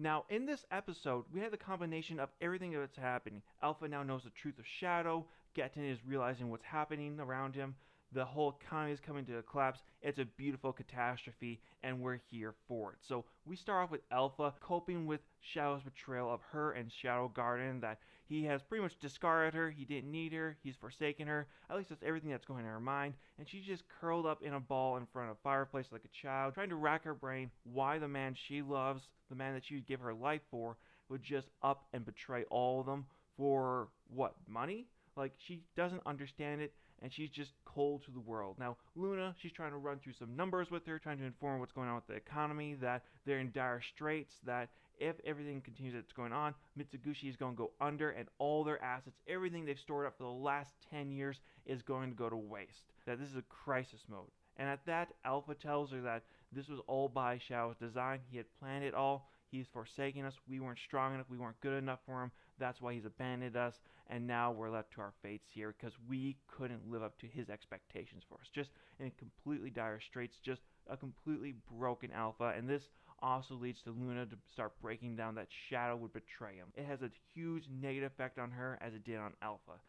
Now, in this episode, we have the combination of everything that's happening. Alpha now knows the truth of Shadow. Getten is realizing what's happening around him. The whole economy is coming to a collapse. It's a beautiful catastrophe, and we're here for it. So we start off with Alpha coping with Shadow's betrayal of her and Shadow Garden, that he has pretty much discarded her. He didn't need her. He's forsaken her. At least that's everything that's going in her mind. And she's just curled up in a ball in front of a fireplace like a child, trying to rack her brain why the man she loves, the man that she would give her life for, would just up and betray all of them for what, money? Like, she doesn't understand it, and she's just cold to the world. Now, Luna, she's trying to run through some numbers with her, trying to inform what's going on with the economy, that they're in dire straits, that if everything continues that's going on, Mitsugushi is going to go under, and all their assets, everything they've stored up for the last 10 years, is going to go to waste. That this is a crisis mode. And at that, Alpha tells her that this was all by Shao's design. He had planned it all. He's forsaken us. We weren't strong enough. We weren't good enough for him. That's why he's abandoned us. And now we're left to our fates here because we couldn't live up to his expectations for us. Just in completely dire straits. Just a completely broken Alpha. And this also leads to Luna to start breaking down that Shadow would betray him. It has a huge negative effect on her as it did on Alpha.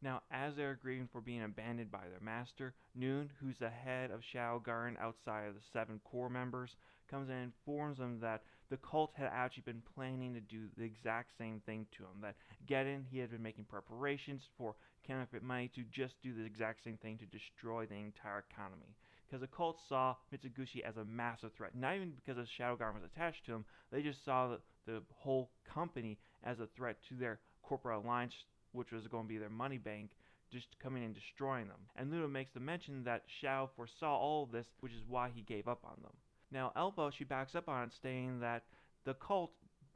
Now, as they're grieving for being abandoned by their master, Noon, who's the head of Shao Garden outside of the 7 core members, comes in and informs them that the cult had actually been planning to do the exact same thing to him. That Getten, he had been making preparations for counterfeit money to just do the exact same thing to destroy the entire economy. Because the cult saw Mitsugushi as a massive threat. Not even because the Shadow Garden was attached to him, they just saw the whole company as a threat to their corporate alliance, which was going to be their money bank, just coming and destroying them. And Luna makes the mention that Shao foresaw all of this, which is why he gave up on them. Now, Elbow, she backs up on it, stating that the cult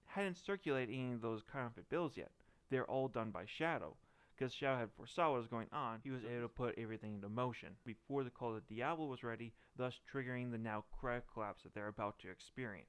hadn't circulated any of those counterfeit bills yet. They're all done by Shadow. Because Shao had foresaw what was going on, he was able to put everything into motion before the Cult of Diablo was ready, thus triggering the now credit collapse that they're about to experience.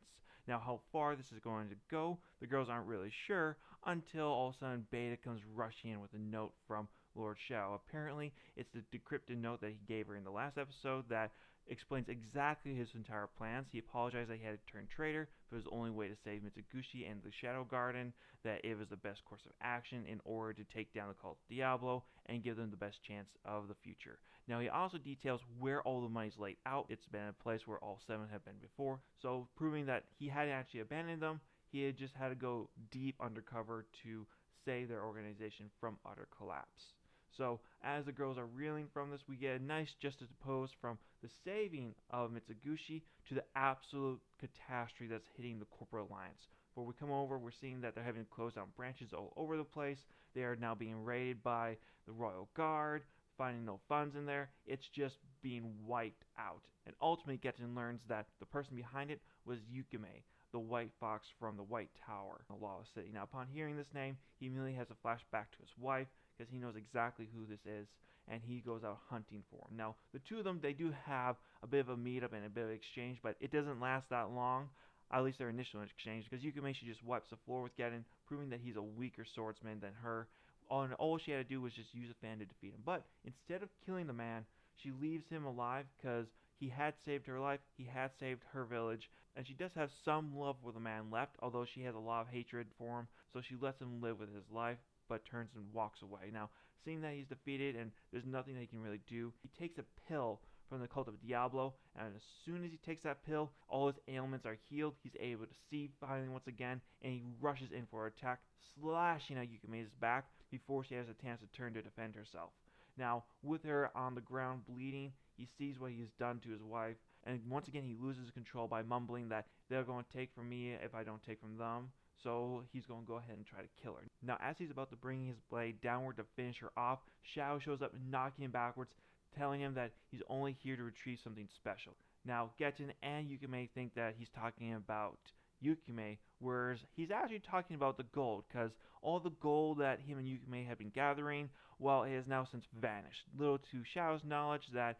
Now, how far this is going to go, the girls aren't really sure until all of a sudden Beta comes rushing in with a note from Lord Shao. Apparently, it's the decrypted note that he gave her in the last episode that explains exactly his entire plans. He apologized that he had to turn traitor, but it was the only way to save Mitsugushi and the Shadow Garden, that it was the best course of action in order to take down the Cult of Diablo and give them the best chance of the future. Now, he also details where all the money's laid out. It's been a place where all 7 have been before, so proving that he hadn't actually abandoned them. He had just had to go deep undercover to save their organization from utter collapse. So, as the girls are reeling from this, we get a nice juxtaposition from the saving of Mitsugushi to the absolute catastrophe that's hitting the corporate alliance. Where we come over, we're seeing that they're having to close down branches all over the place. They are now being raided by the Royal Guard, finding no funds in there. It's just being wiped out. And ultimately, Getten learns that the person behind it was Yukime, the White Fox from the White Tower, the Lawless City. Now, upon hearing this name, he immediately has a flashback to his wife, because he knows exactly who this is, and he goes out hunting for him. Now, the two of them, they do have a bit of a meetup and a bit of exchange, but it doesn't last that long, at least their initial exchange, because Yukime, she just wipes the floor with Getten, proving that he's a weaker swordsman than her. All she had to do was just use a fan to defeat him. But instead of killing the man, she leaves him alive because he had saved her life, he had saved her village, and she does have some love for the man left, although she has a lot of hatred for him, so she lets him live with his life, but turns and walks away. Now, seeing that he's defeated and there's nothing that he can really do, he takes a pill from the Cult of Diablo, and as soon as he takes that pill, all his ailments are healed. He's able to see finally once again, and he rushes in for an attack, slashing at Yukime's back before she has a chance to turn to defend herself. Now, with her on the ground bleeding, he sees what he's done to his wife, and once again he loses control by mumbling that they're going to take from me if I don't take from them. So he's going to go ahead and try to kill her. Now, as he's about to bring his blade downward to finish her off, Shao shows up, knocking him backwards, telling him that he's only here to retrieve something special. Now, Getten and Yukime think that he's talking about Yukime, whereas he's actually talking about the gold, because all the gold that him and Yukime have been gathering, well, it has now since vanished. Little to Shao's knowledge, that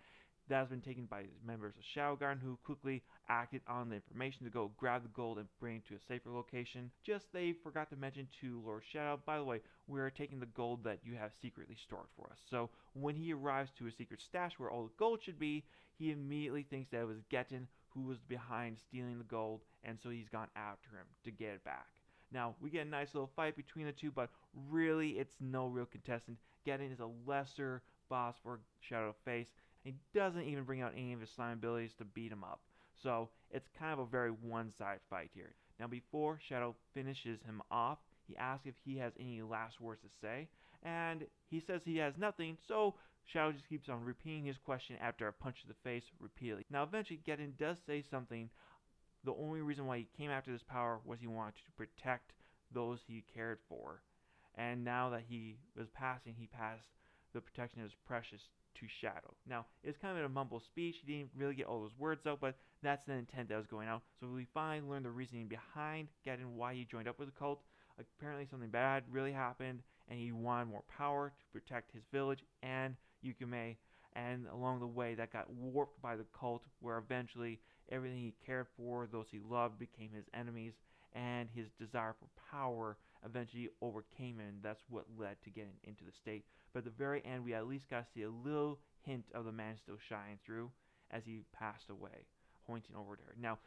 has been taken by members of Shao Garden, who quickly acted on the information to go grab the gold and bring it to a safer location. Just they forgot to mention to Lord Shadow, by the way, we're taking the gold that you have secretly stored for us. So when he arrives to his secret stash where all the gold should be, he immediately thinks that it was Getten who was behind stealing the gold, and so he's gone after him to get it back. Now, we get a nice little fight between the two, but really, it's no real contestant. Geddon is a lesser boss for Shadow to face, and he doesn't even bring out any of his slime abilities to beat him up. So, it's kind of a very one-sided fight here. Now, before Shadow finishes him off, he asks if he has any last words to say, and he says he has nothing, so Shadow just keeps on repeating his question after a punch to the face repeatedly. Now, eventually, Geddon does say something. The only reason why he came after this power was he wanted to protect those he cared for. And now that he was passing, he passed the protection of his precious to Shadow. Now, it's kind of a mumble speech. He didn't really get all those words out, but that's the intent that was going out. So we finally learn the reasoning behind Geddon, why he joined up with the cult. Apparently something bad really happened, and he wanted more power to protect his village and Yukume. And along the way, that got warped by the cult, where eventually everything he cared for, those he loved, became his enemies, and his desire for power eventually overcame him, and that's what led to getting into the state. But at the very end, we at least got to see a little hint of the man still shining through as he passed away, pointing over there. Now,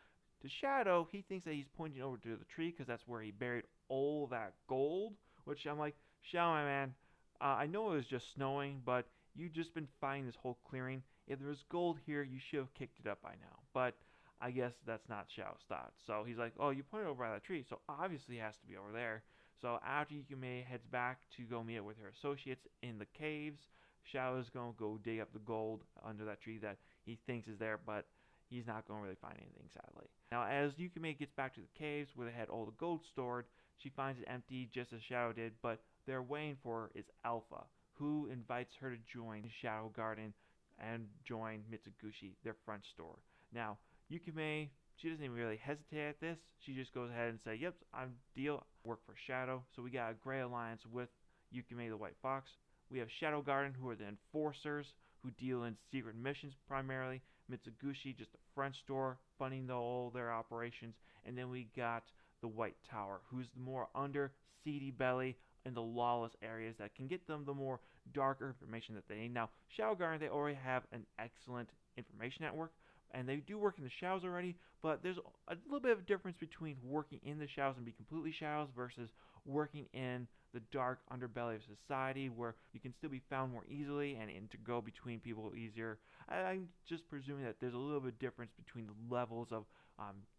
to Shadow, he thinks that he's pointing over to the tree because that's where he buried all that gold, which I'm like, Shadow, my man, I know it was just snowing, but you've just been finding this whole clearing. If there was gold here, you should have kicked it up by now. But I guess that's not Shadow's thought. So he's like, oh, you pointed over by that tree, so obviously it has to be over there. So after Yukume heads back to go meet up with her associates in the caves, Shadow is going to go dig up the gold under that tree that he thinks is there, but he's not going to really find anything, sadly. Now, as Yukume gets back to the caves where they had all the gold stored, she finds it empty just as Shadow did, but they're waiting for her is Alpha, who invites her to join Shadow Garden and join Mitsugushi, their front store. Now, Yukume, she doesn't even really hesitate at this. She just goes ahead and says, yep, I'm deal. Work for Shadow. So we got a great alliance with Yukume the White Fox. We have Shadow Garden, who are the enforcers, who deal in secret missions primarily. Mitsugushi, just the front store, funding all their operations. And then we got the White Tower, who's the more under seedy belly in the lawless areas that can get them the more darker information that they need. Now, Shadow Garden, they already have an excellent information network, and they do work in the shadows already, but there's a little bit of a difference between working in the shadows and be completely shadows versus working in the dark underbelly of society where you can still be found more easily and to go between people easier. I'm just presuming that there's a little bit of difference between the levels of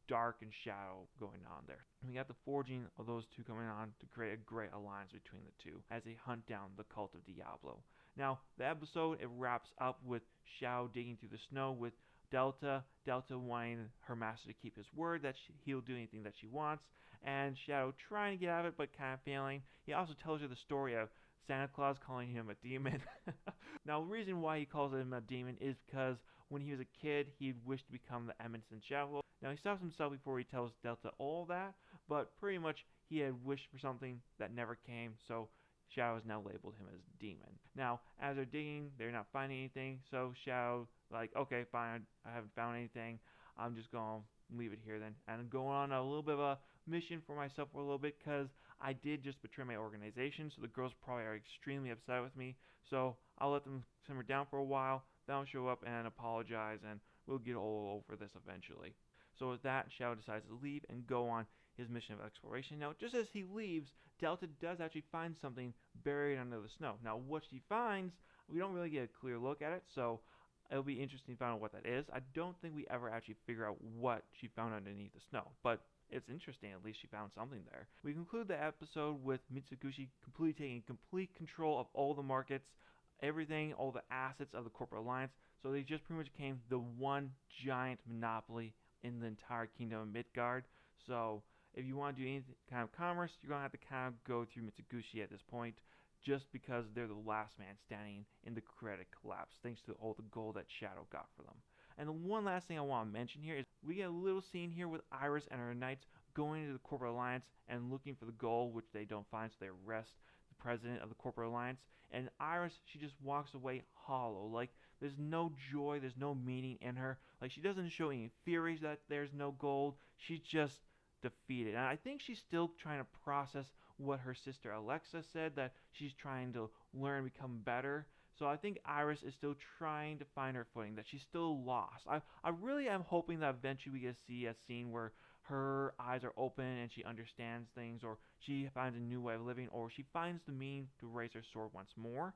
dark and shadow going on there. And we got the forging of those two coming on to create a great alliance between the two as they hunt down the cult of Diablo. Now, the episode, it wraps up with Shadow digging through the snow with Delta wanting her master to keep his word that he'll do anything that she wants, and Shadow trying to get out of it but kind of failing. He also tells her the story of Santa Claus calling him a demon. Now, the reason why he calls him a demon is because when he was a kid, he wished to become the Eminence in Shadow. Now, he stops himself before he tells Delta all that, but pretty much he had wished for something that never came, so Shadow has now labeled him as demon. Now, as they're digging, they're not finding anything, so Shadow, like, okay, fine, I haven't found anything. I'm just going to leave it here then. And I'm going on a little bit of a mission for myself for a little bit because I did just betray my organization, so the girls probably are extremely upset with me. So I'll let them simmer down for a while, then I'll show up and apologize, and we'll get all over this eventually. So with that, Shadow decides to leave and go on his mission of exploration. Now, just as he leaves, Delta does actually find something buried under the snow. Now, what she finds, we don't really get a clear look at it, so it'll be interesting to find out what that is. I don't think we ever actually figure out what she found underneath the snow, but it's interesting. At least she found something there. We conclude the episode with Mitsugushi completely taking complete control of all the markets, everything, all the assets of the corporate alliance. So they just pretty much became the one giant monopoly in the entire kingdom of Midgard. So if you want to do any kind of commerce, you're going to have to kind of go through Mitsugushi at this point, just because they're the last man standing in the credit collapse, thanks to all the gold that Shadow got for them. And the one last thing I want to mention here is we get a little scene here with Iris and her knights going into the corporate alliance and looking for the gold, which they don't find, so they arrest the president of the corporate alliance. And Iris, she just walks away hollow. Like, there's no joy, there's no meaning in her. Like, she doesn't show any theories that there's no gold. She's just defeated. And I think she's still trying to process what her sister Alexa said, that she's trying to learn, become better. So I think Iris is still trying to find her footing, that she's still lost. I really am hoping that eventually we get to see a scene where her eyes are open and she understands things, or she finds a new way of living, or she finds the meaning to raise her sword once more.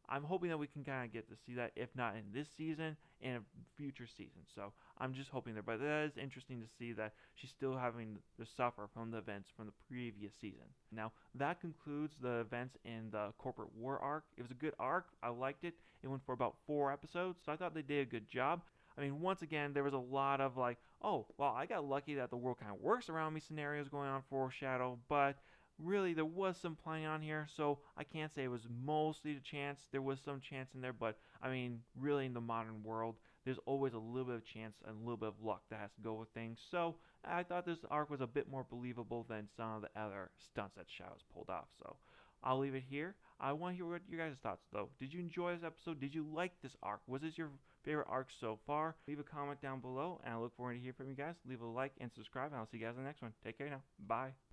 I'm hoping that we can kind of get to see that, if not in this season, in a future season. So I'm just hoping there. But that is interesting to see that she's still having to suffer from the events from the previous season. Now, that concludes the events in the corporate war arc. It was a good arc. I liked it. It went for about 4 episodes, so I thought they did a good job. I mean, once again, there was a lot of like, oh, well, I got lucky that the world kind of works around me scenarios going on for Shadow, but really there was some playing on here, so I can't say it was mostly the chance. There was some chance in there, but I mean, really in the modern world, there's always a little bit of chance and a little bit of luck that has to go with things. So I thought this arc was a bit more believable than some of the other stunts that Shadow's pulled off. So I'll leave it here. I want to hear what your guys' thoughts though. Did you enjoy this episode? Did you like this arc? Was this your favorite arc so far? Leave a comment down below, and I look forward to hearing from you guys. Leave a like and subscribe, and I'll see you guys in the next one. Take care now. Bye.